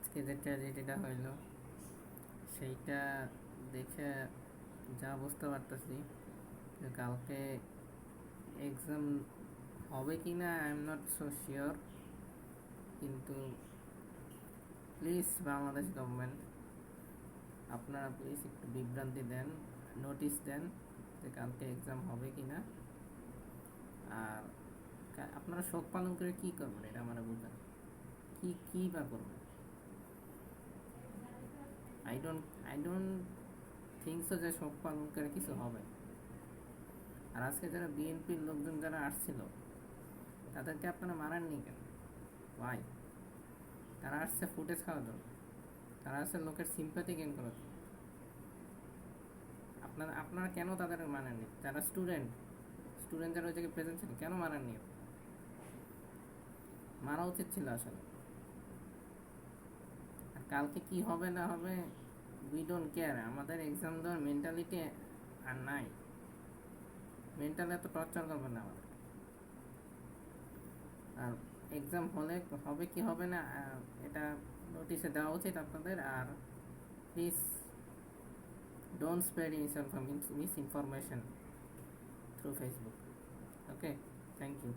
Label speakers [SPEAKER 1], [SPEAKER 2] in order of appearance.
[SPEAKER 1] আজকে যে ট্র্যাজেডিটা হইল সেইটা দেখে যা বুঝতে পারতেছি যে কালকে এক্সাম হবে কি না I am not so sure, কিন্তু প্লিজ বাংলাদেশ গভর্নমেন্ট আপনারা প্লিজ একটু বিভ্রান্তি দেন, নোটিশ দেন যে কালকে এক্সাম হবে কি না। আর আপনারা শোক পালন করে কী করবেন এটা আমরা বুঝলেন, কী বা করবেন। আই ডোন্ট থিঙ্ক সো যে শোক পালন করে কিছু হবে। আর আজকে যারা বিএনপির লোকজন যারা আসছিল তাদেরকে আপনারা মারাননি কেন? ভাই, তারা আসছে ফুটেজ খাওয়ার জন্য, তারা আসছে লোকের সিম্পাথি গেইন করার জন্য। আপনারা কেন তাদের মানেননি? যারা স্টুডেন্ট যারা ওই জায়গায় প্রেজেন্ট ছিল কেন মারাননি? মারা উচিত ছিল আসলে। আর কালকে কি হবে না হবে উই ডোন্ট কেয়ার। আমাদের এক্সাম দেওয়ার মেন্টালিটি আর নাই। মেন্টালি এত টর্চার করবেন না আমাদের। আর এক্সাম হলে হবে কি হবে না এটা নোটিশে দেওয়া উচিত আপনাদের। আর please don't spread misinformation through Facebook. Okay, thank you.